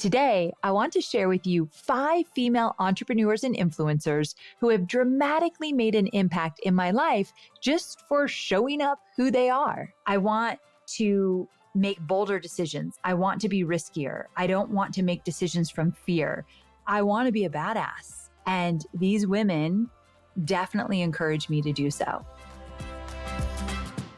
Today, I want to share with you 5 female entrepreneurs and influencers who have dramatically made an impact in my life just for showing up who they are. I want to make bolder decisions. I want to be riskier. I don't want to make decisions from fear. I want to be a badass. And these women definitely encourage me to do so.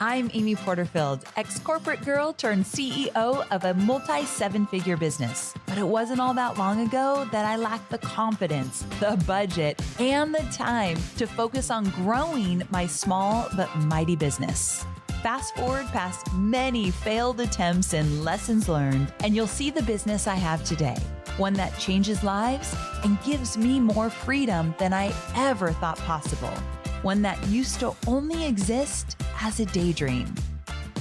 I'm Amy Porterfield, ex-corporate girl turned CEO of a multi-7-figure business. But it wasn't all that long ago that I lacked the confidence, the budget, and the time to focus on growing my small but mighty business. Fast forward past many failed attempts and lessons learned, and you'll see the business I have today. One that changes lives and gives me more freedom than I ever thought possible. One that used to only exist as a daydream.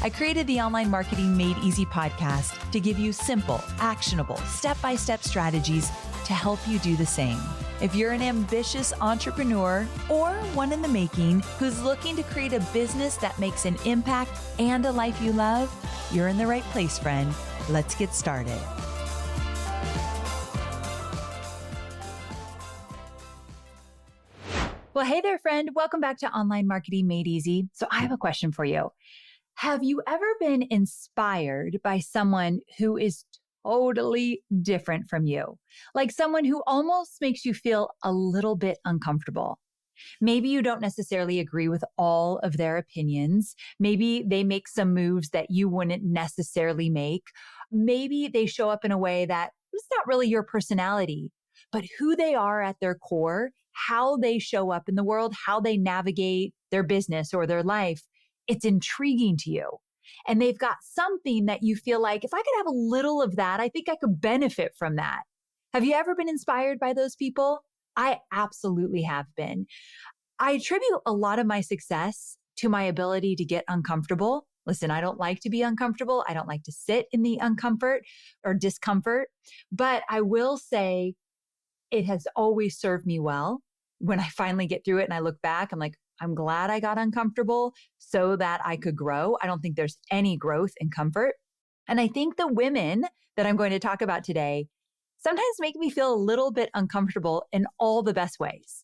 I created the Online Marketing Made Easy podcast to give you simple, actionable, step-by-step strategies to help you do the same. If you're an ambitious entrepreneur or one in the making who's looking to create a business that makes an impact and a life you love, you're in the right place, friend. Let's get started. Well, hey there, friend. Welcome back to Online Marketing Made Easy. So I have a question for you. Have you ever been inspired by someone who is totally different from you? Like someone who almost makes you feel a little bit uncomfortable. Maybe you don't necessarily agree with all of their opinions. Maybe they make some moves that you wouldn't necessarily make. Maybe they show up in a way that is not really your personality, but who they are at their core, how they show up in the world, how they navigate their business or their life, it's intriguing to you. And they've got something that you feel like, if I could have a little of that, I think I could benefit from that. Have you ever been inspired by those people? I absolutely have been. I attribute a lot of my success to my ability to get uncomfortable. Listen, I don't like to be uncomfortable. I don't like to sit in the uncomfort or discomfort, but I will say it has always served me well. When I finally get through it and I look back, I'm like, I'm glad I got uncomfortable so that I could grow. I don't think there's any growth in comfort. And I think the women that I'm going to talk about today sometimes make me feel a little bit uncomfortable in all the best ways.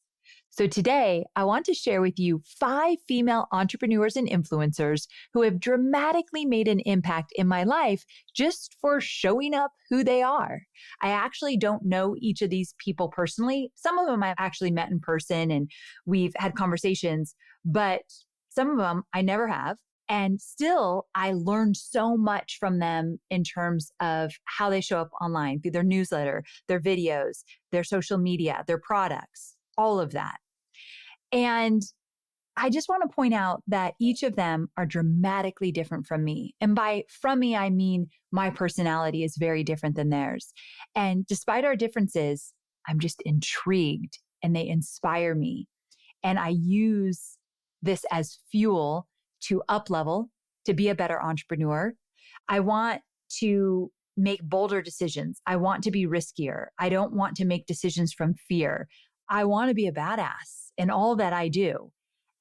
So today, I want to share with you 5 female entrepreneurs and influencers who have dramatically made an impact in my life just for showing up who they are. I actually don't know each of these people personally. Some of them I've actually met in person and we've had conversations, but some of them I never have. And still, I learned so much from them in terms of how they show up online through their newsletter, their videos, their social media, their products, all of that. And I just want to point out that each of them are dramatically different from me. And by from me, I mean my personality is very different than theirs. And despite our differences, I'm just intrigued and they inspire me. And I use this as fuel to up level, to be a better entrepreneur. I want to make bolder decisions. I want to be riskier. I don't want to make decisions from fear. I want to be a badass in all that I do.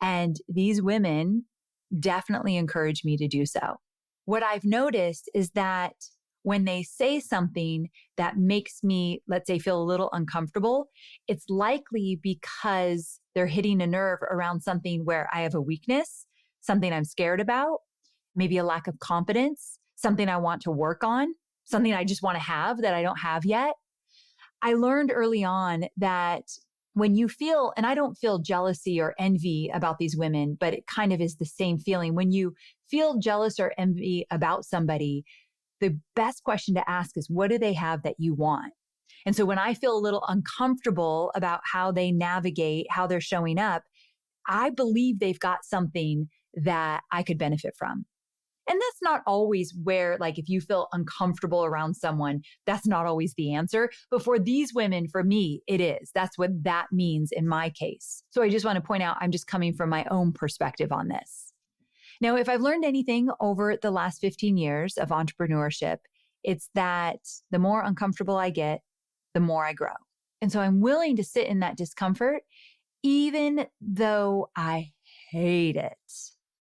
And these women definitely encourage me to do so. What I've noticed is that when they say something that makes me, let's say, feel a little uncomfortable, it's likely because they're hitting a nerve around something where I have a weakness, something I'm scared about, maybe a lack of confidence, something I want to work on, something I just want to have that I don't have yet. I learned early on that when you feel, and I don't feel jealousy or envy about these women, but it kind of is the same feeling. When you feel jealous or envy about somebody, the best question to ask is, what do they have that you want? And so when I feel a little uncomfortable about how they navigate, how they're showing up, I believe they've got something that I could benefit from. And that's not always where, like, if you feel uncomfortable around someone, that's not always the answer. But for these women, for me, it is. That's what that means in my case. So I just want to point out, I'm just coming from my own perspective on this. Now, if I've learned anything over the last 15 years of entrepreneurship, it's that the more uncomfortable I get, the more I grow. And so I'm willing to sit in that discomfort, even though I hate it.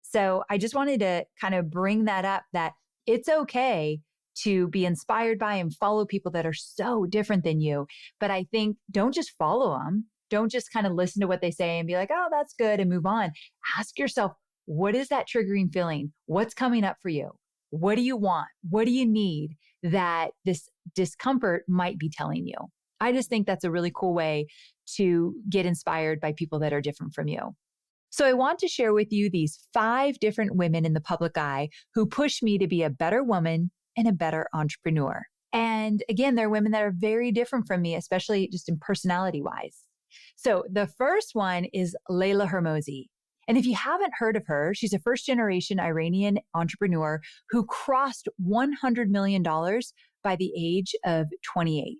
So I just wanted to kind of bring that up, that it's okay to be inspired by and follow people that are so different than you. But I think don't just follow them. Don't just kind of listen to what they say and be like, oh, that's good, and move on. Ask yourself, what is that triggering feeling? What's coming up for you? What do you want? What do you need that this discomfort might be telling you? I just think that's a really cool way to get inspired by people that are different from you. So I want to share with you these 5 different women in the public eye who push me to be a better woman and a better entrepreneur. And again, they're women that are very different from me, especially just in personality wise. So the first one is Leila Hormozi. And if you haven't heard of her, she's a first generation Iranian entrepreneur who crossed $100 million by the age of 28.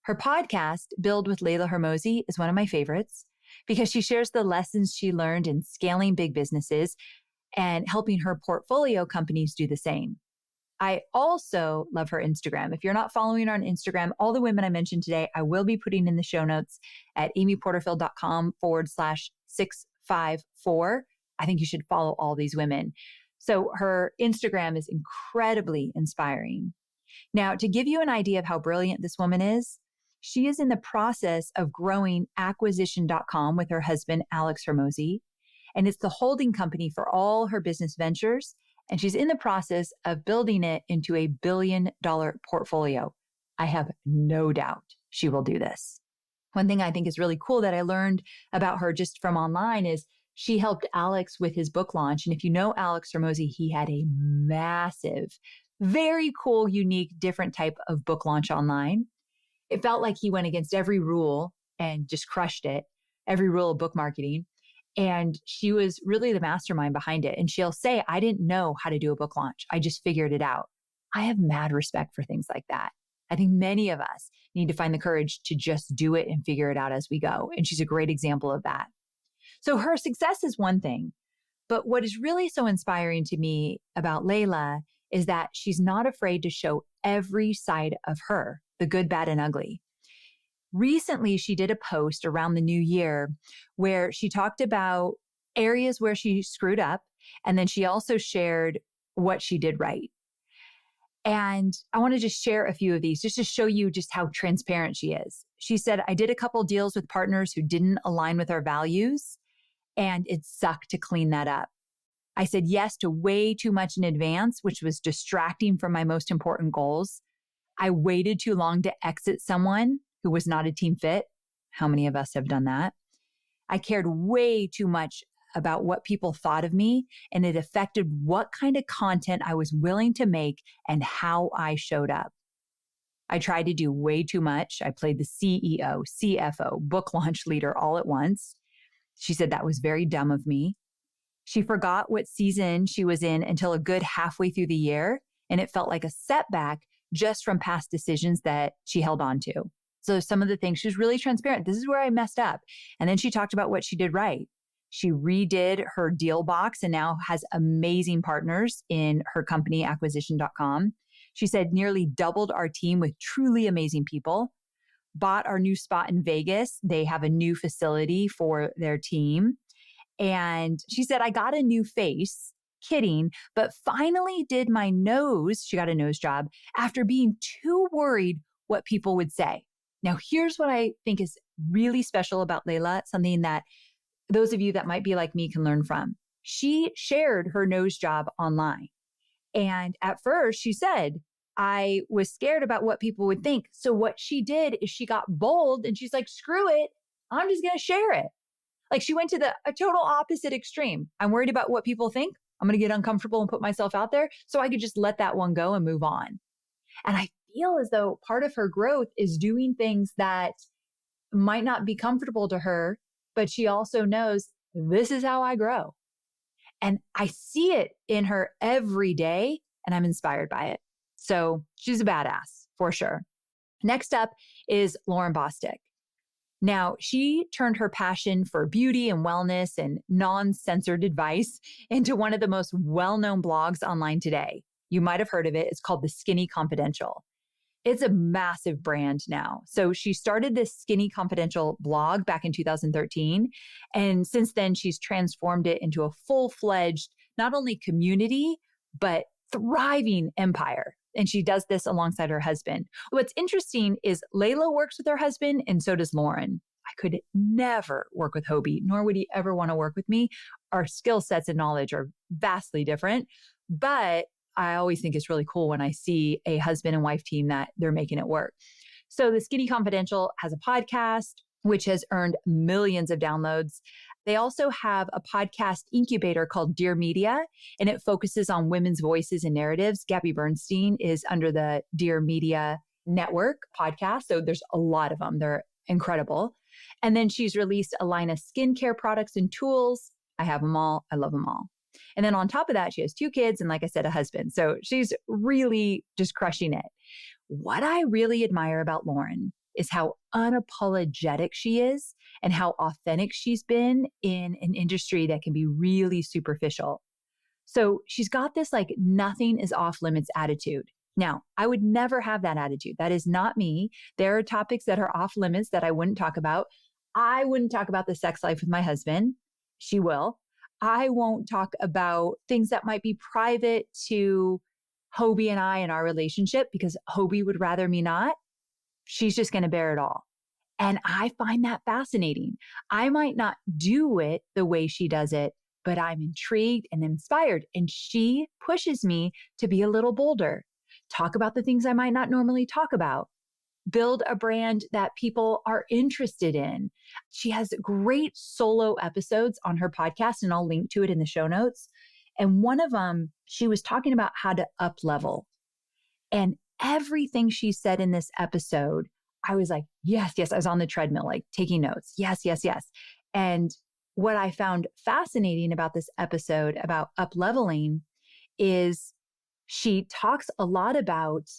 Her podcast, Build with Leila Hormozi, is one of my favorites because she shares the lessons she learned in scaling big businesses and helping her portfolio companies do the same. I also love her Instagram. If you're not following her on Instagram, all the women I mentioned today, I will be putting in the show notes at amyporterfield.com/654. I think you should follow all these women. So her Instagram is incredibly inspiring. Now, to give you an idea of how brilliant this woman is, she is in the process of growing acquisition.com with her husband, Alex Hormozi. And it's the holding company for all her business ventures. And she's in the process of building it into a $1 billion portfolio. I have no doubt she will do this. One thing I think is really cool that I learned about her just from online is she helped Alex with his book launch. And if you know Alex Hormozi, he had a massive, very cool, unique, different type of book launch online. It felt like he went against every rule and just crushed it, every rule of book marketing. And she was really the mastermind behind it. And she'll say, I didn't know how to do a book launch. I just figured it out. I have mad respect for things like that. I think many of us need to find the courage to just do it and figure it out as we go. And she's a great example of that. So her success is one thing, but what is really so inspiring to me about Leila is that she's not afraid to show every side of her, the good, bad, and ugly. Recently, she did a post around the new year where she talked about areas where she screwed up. And then she also shared what she did right. And I want to just share a few of these just to show you just how transparent she is. She said, I did a couple deals with partners who didn't align with our values, and it sucked to clean that up. I said yes to way too much in advance, which was distracting from my most important goals. I waited too long to exit someone who was not a team fit. How many of us have done that? I cared way too much about what people thought of me, and it affected what kind of content I was willing to make and how I showed up. I tried to do way too much. I played the CEO, CFO, book launch leader all at once. She said that was very dumb of me. She forgot what season she was in until a good halfway through the year, and it felt like a setback just from past decisions that she held on to. So some of the things, she was really transparent. This is where I messed up. And then she talked about what she did right. She redid her deal box and now has amazing partners in her company, acquisition.com. She said nearly doubled our team with truly amazing people, bought our new spot in Vegas. They have a new facility for their team. And she said, I got a new face, kidding, but finally did my nose. She got a nose job after being too worried what people would say. Now, here's what I think is really special about Leila, something that those of you that might be like me can learn from. She shared her nose job online. And at first she said, I was scared about what people would think. So what she did is she got bold and she's like, screw it. I'm just going to share it. Like she went to a total opposite extreme. I'm worried about what people think. I'm going to get uncomfortable and put myself out there. So I could just let that one go and move on. And I feel as though part of her growth is doing things that might not be comfortable to her, but she also knows this is how I grow. And I see it in her every day, and I'm inspired by it. So she's a badass for sure. Next up is Lauryn Bosstick. Now, she turned her passion for beauty and wellness and non-censored advice into one of the most well-known blogs online today. You might have heard of it. It's called The Skinny Confidential. It's a massive brand now. So she started this Skinny Confidential blog back in 2013. And since then, she's transformed it into a full-fledged, not only community, but thriving empire. And she does this alongside her husband. What's interesting is Leila works with her husband, and so does Lauryn. I could never work with Hobie, nor would he ever want to work with me. Our skill sets and knowledge are vastly different, but I always think it's really cool when I see a husband and wife team that they're making it work. So the Skinny Confidential has a podcast, which has earned millions of downloads. They also have a podcast incubator called Dear Media, and it focuses on women's voices and narratives. Gabby Bernstein is under the Dear Media Network podcast. So there's a lot of them. They're incredible. And then she's released a line of skincare products and tools. I have them all. I love them all. And then on top of that, she has 2 kids and, like I said, a husband. So she's really just crushing it. What I really admire about Lauryn is how unapologetic she is and how authentic she's been in an industry that can be really superficial. So she's got this like nothing is off limits attitude. Now, I would never have that attitude. That is not me. There are topics that are off limits that I wouldn't talk about. I wouldn't talk about the sex life with my husband. She will. I won't talk about things that might be private to Hobie and I in our relationship because Hobie would rather me not. She's just going to bear it all. And I find that fascinating. I might not do it the way she does it, but I'm intrigued and inspired. And she pushes me to be a little bolder, talk about the things I might not normally talk about, build a brand that people are interested in. She has great solo episodes on her podcast, and I'll link to it in the show notes. And one of them, she was talking about how to up level. And everything she said in this episode, I was like, yes, yes. I was on the treadmill, like taking notes. Yes, yes, yes. And what I found fascinating about this episode about up leveling is she talks a lot about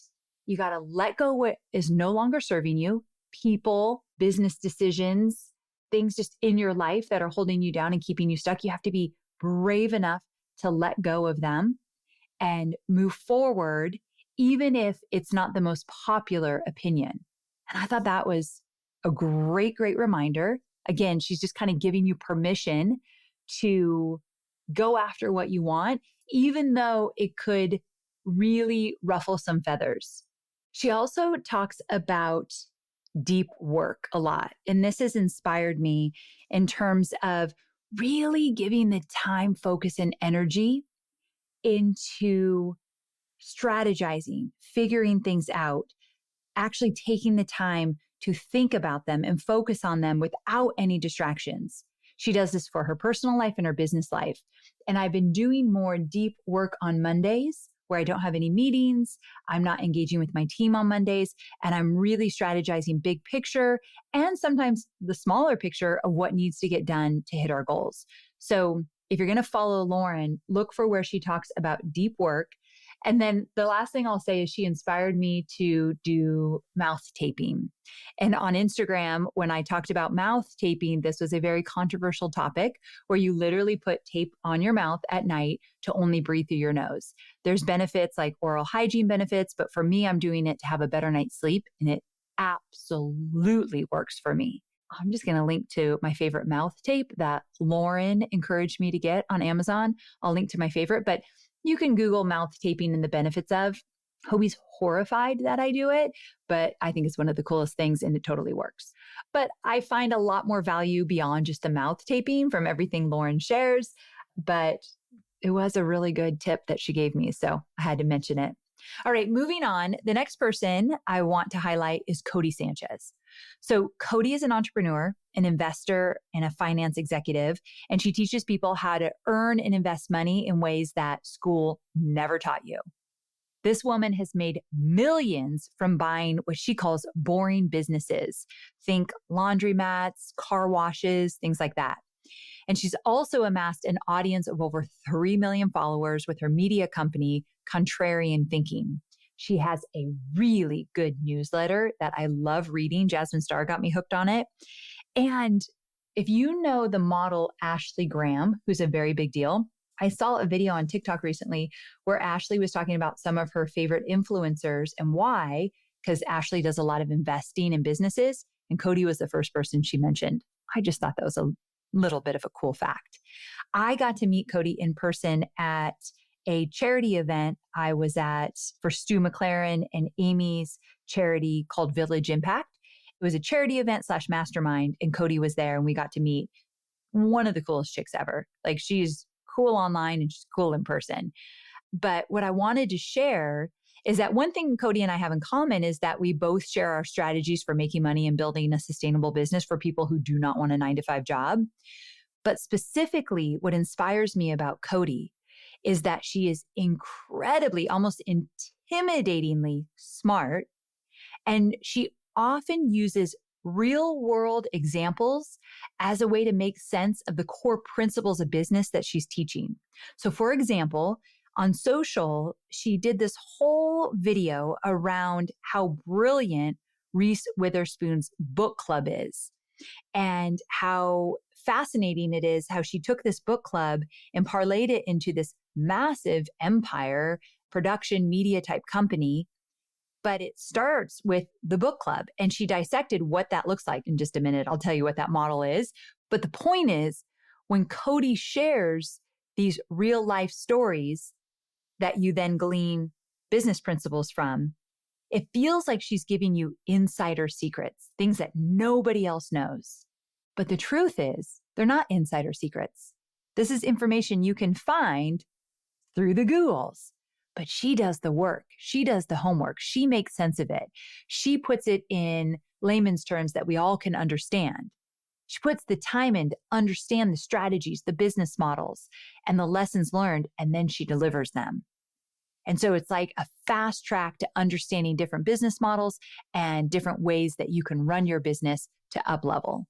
you got to let go what is no longer serving you, people, business decisions, things just in your life that are holding you down and keeping you stuck. You have to be brave enough to let go of them and move forward, even if it's not the most popular opinion. And I thought that was a great, great reminder. Again, she's just kind of giving you permission to go after what you want, even though it could really ruffle some feathers. She also talks about deep work a lot. And this has inspired me in terms of really giving the time, focus, and energy into strategizing, figuring things out, actually taking the time to think about them and focus on them without any distractions. She does this for her personal life and her business life. And I've been doing more deep work on Mondays where I don't have any meetings. I'm not engaging with my team on Mondays, and I'm really strategizing big picture and sometimes the smaller picture of what needs to get done to hit our goals. So if you're going to follow Lauryn, look for where she talks about deep work. And then the last thing I'll say is she inspired me to do mouth taping. And on Instagram, when I talked about mouth taping, this was a very controversial topic where you literally put tape on your mouth at night to only breathe through your nose. There's benefits like oral hygiene benefits, but for me, I'm doing it to have a better night's sleep, and it absolutely works for me. I'm just going to link to my favorite mouth tape that Lauryn encouraged me to get on Amazon. I'll link to my favorite, but you can Google mouth taping and the benefits of. Hobie's horrified that I do it, but I think it's one of the coolest things and it totally works. But I find a lot more value beyond just the mouth taping from everything Lauryn shares, but it was a really good tip that she gave me, so I had to mention it. All right, moving on. The next person I want to highlight is Codie Sanchez. So Codie is an entrepreneur, an investor, and a finance executive, and she teaches people how to earn and invest money in ways that school never taught you. This woman has made millions from buying what she calls boring businesses. Think laundromats, car washes, things like that. And she's also amassed an audience of over 3 million followers with her media company, Contrarian Thinking. She has a really good newsletter that I love reading. Jasmine Star got me hooked on it. And if you know the model Ashley Graham, who's a very big deal, I saw a video on TikTok recently where Ashley was talking about some of her favorite influencers and why, because Ashley does a lot of investing in businesses, and Codie was the first person she mentioned. I just thought that was a little bit of a cool fact. I got to meet Codie in person at a charity event I was at for Stu McLaren and Amy's charity called Village Impact. It was a charity event / mastermind, and Codie was there, and we got to meet one of the coolest chicks ever. Like, she's cool online and she's cool in person. But what I wanted to share is that one thing Codie and I have in common is that we both share our strategies for making money and building a sustainable business for people who do not want a 9-to-5 job. But specifically, what inspires me about Codie is that she is incredibly, almost intimidatingly smart. And she often uses real world examples as a way to make sense of the core principles of business that she's teaching. So for example, on social, she did this whole video around how brilliant Reese Witherspoon's book club is and how fascinating it is how she took this book club and parlayed it into this massive empire, production media type company. But it starts with the book club, and she dissected what that looks like in just a minute. I'll tell you what that model is. But the point is, when Codie shares these real life stories that you then glean business principles from, it feels like she's giving you insider secrets, things that nobody else knows. But the truth is, they're not insider secrets. This is information you can find through the Googles. But she does the work. She does the homework. She makes sense of it. She puts it in layman's terms that we all can understand. She puts the time in to understand the strategies, the business models, and the lessons learned, and then she delivers them. And so it's like a fast track to understanding different business models and different ways that you can run your business to up level.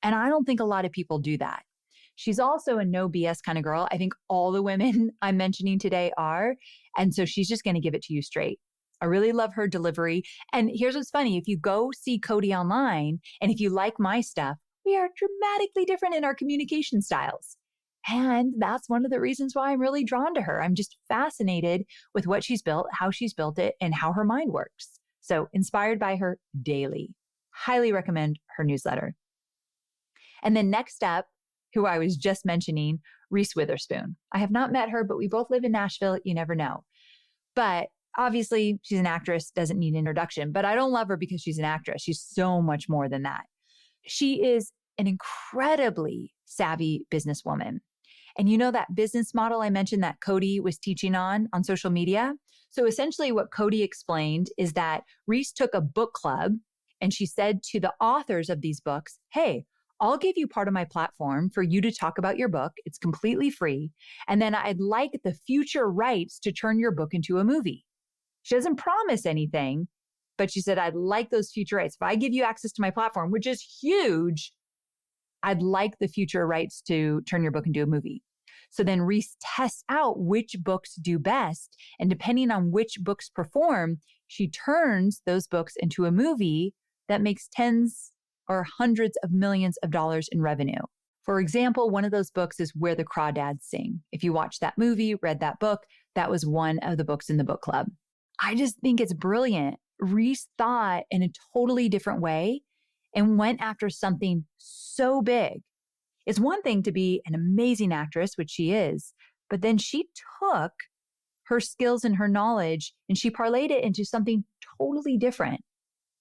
And I don't think a lot of people do that. She's also a no BS kind of girl. I think all the women I'm mentioning today are. And so she's just going to give it to you straight. I really love her delivery. And here's what's funny. If you go see Codie online, and if you like my stuff, we are dramatically different in our communication styles. And that's one of the reasons why I'm really drawn to her. I'm just fascinated with what she's built, how she's built it, and how her mind works. So inspired by her daily. Highly recommend her newsletter. And then next up, who I was just mentioning, Reese Witherspoon. I have not met her, but we both live in Nashville. You never know. But obviously, she's an actress, doesn't need an introduction. But I don't love her because she's an actress. She's so much more than that. She is an incredibly savvy businesswoman. And you know that business model I mentioned that Codie was teaching on social media? So essentially what Codie explained is that Reese took a book club and she said to the authors of these books, hey, I'll give you part of my platform for you to talk about your book. It's completely free. And then I'd like the future rights to turn your book into a movie. She doesn't promise anything, but she said, I'd like those future rights. If I give you access to my platform, which is huge, I'd like the future rights to turn your book into a movie. So then Reese tests out which books do best. And depending on which books perform, she turns those books into a movie that makes tens or hundreds of millions of dollars in revenue. For example, one of those books is Where the Crawdads Sing. If you watched that movie, read that book, that was one of the books in the book club. I just think it's brilliant. Reese thought in a totally different way and went after something so big. It's one thing to be an amazing actress, which she is, but then she took her skills and her knowledge and she parlayed it into something totally different.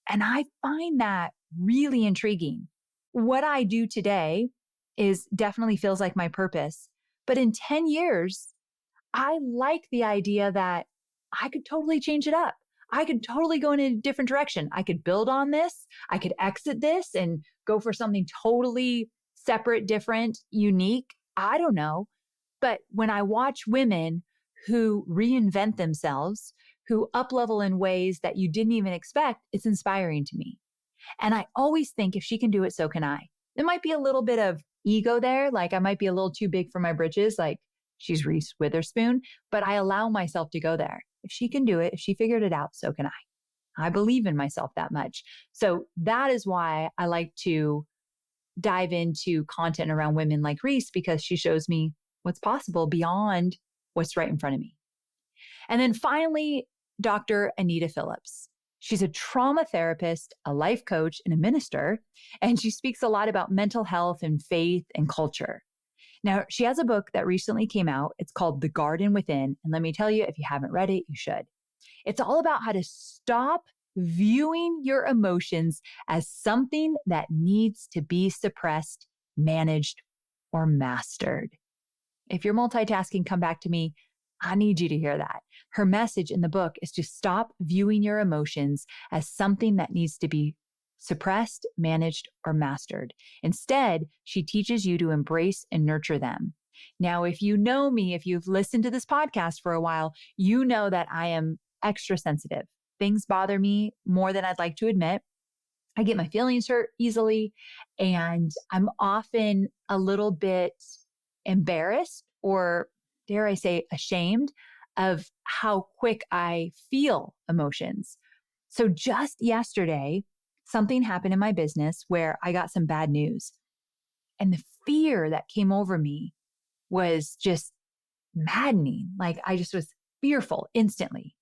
And I find that really intriguing. What I do today is definitely feels like my purpose. But in 10 years, I like the idea that I could totally change it up. I could totally go in a different direction. I could build on this. I could exit this and go for something totally separate, different, unique. I don't know. But when I watch women who reinvent themselves, who up-level in ways that you didn't even expect, it's inspiring to me. And I always think if she can do it, so can I. There might be a little bit of ego there. Like I might be a little too big for my britches. Like she's Reese Witherspoon, but I allow myself to go there. If she can do it, if she figured it out, so can I. I believe in myself that much. So that is why I like to dive into content around women like Reese, because she shows me what's possible beyond what's right in front of me. And then finally, Dr. Anita Phillips. She's a trauma therapist, a life coach, and a minister, and she speaks a lot about mental health and faith and culture. Now, she has a book that recently came out. It's called The Garden Within. And let me tell you, if you haven't read it, you should. It's all about how to stop viewing your emotions as something that needs to be suppressed, managed, or mastered. If you're multitasking, come back to me. I need you to hear that. Her message in the book is to stop viewing your emotions as something that needs to be suppressed, managed, or mastered. Instead, she teaches you to embrace and nurture them. Now, if you know me, if you've listened to this podcast for a while, you know that I am extra sensitive. Things bother me more than I'd like to admit. I get my feelings hurt easily, and I'm often a little bit embarrassed or, dare I say, ashamed of how quick I feel emotions. So just yesterday, something happened in my business where I got some bad news. And the fear that came over me was just maddening. Like I just was fearful instantly.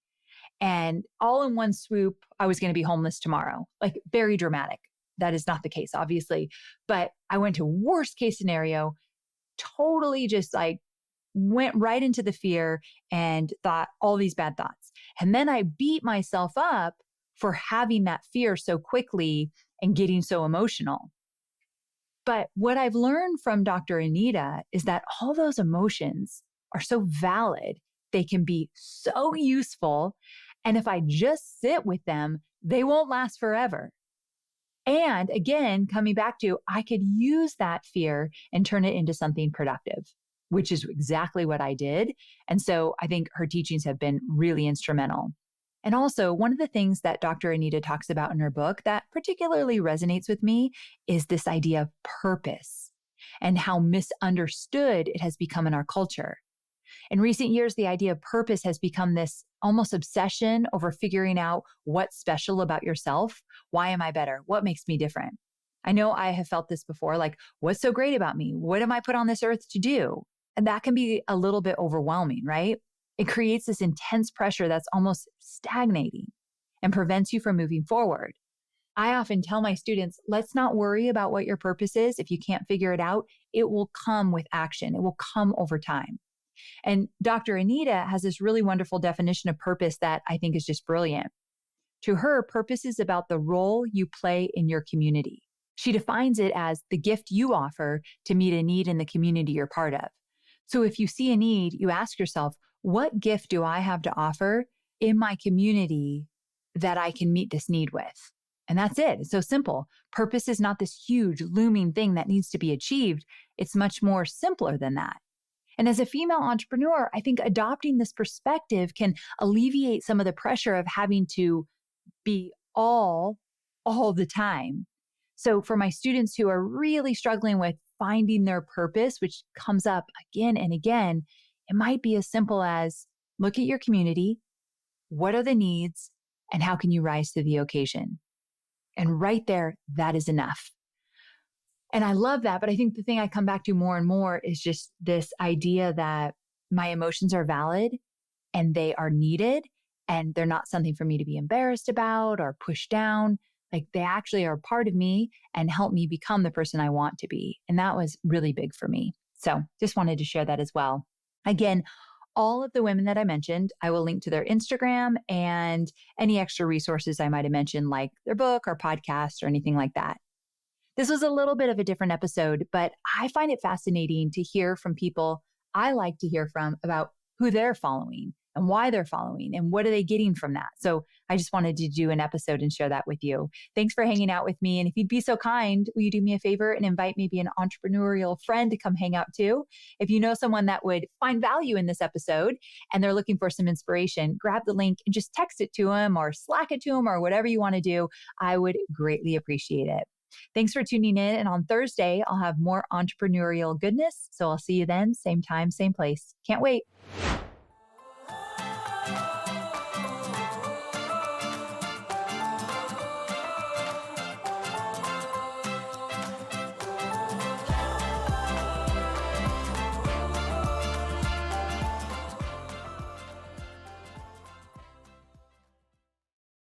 And all in one swoop, I was going to be homeless tomorrow. Like very dramatic. That is not the case, obviously. But I went to worst case scenario, totally just like went right into the fear and thought all these bad thoughts. And then I beat myself up for having that fear so quickly and getting so emotional. But what I've learned from Dr. Anita is that all those emotions are so valid. They can be so useful. And if I just sit with them, they won't last forever. And again, coming back to, I could use that fear and turn it into something productive, which is exactly what I did. And so I think her teachings have been really instrumental. And also, one of the things that Dr. Anita talks about in her book that particularly resonates with me is this idea of purpose and how misunderstood it has become in our culture. In recent years, the idea of purpose has become this almost obsession over figuring out what's special about yourself. Why am I better? What makes me different? I know I have felt this before, like, what's so great about me? What am I put on this earth to do? And that can be a little bit overwhelming, right? It creates this intense pressure that's almost stagnating and prevents you from moving forward. I often tell my students, let's not worry about what your purpose is. If you can't figure it out, it will come with action. It will come over time. And Dr. Anita has this really wonderful definition of purpose that I think is just brilliant. To her, purpose is about the role you play in your community. She defines it as the gift you offer to meet a need in the community you're part of. So if you see a need, you ask yourself, what gift do I have to offer in my community that I can meet this need with? And that's it. It's so simple. Purpose is not this huge looming thing that needs to be achieved. It's much more simpler than that. And as a female entrepreneur, I think adopting this perspective can alleviate some of the pressure of having to be all the time. So for my students who are really struggling with finding their purpose, which comes up again and again, it might be as simple as look at your community. What are the needs and how can you rise to the occasion? And right there, that is enough. And I love that. But I think the thing I come back to more and more is just this idea that my emotions are valid and they are needed and they're not something for me to be embarrassed about or push down. Like they actually are part of me and help me become the person I want to be. And that was really big for me. So just wanted to share that as well. Again, all of the women that I mentioned, I will link to their Instagram and any extra resources I might have mentioned, like their book or podcast or anything like that. This was a little bit of a different episode, but I find it fascinating to hear from people I like to hear from about who they're following and why they're following and what are they getting from that. So I just wanted to do an episode and share that with you. Thanks for hanging out with me. And if you'd be so kind, will you do me a favor and invite maybe an entrepreneurial friend to come hang out too? If you know someone that would find value in this episode and they're looking for some inspiration, grab the link and just text it to them or Slack it to them or whatever you want to do. I would greatly appreciate it. Thanks for tuning in. And on Thursday, I'll have more entrepreneurial goodness. So I'll see you then, same time, same place. Can't wait.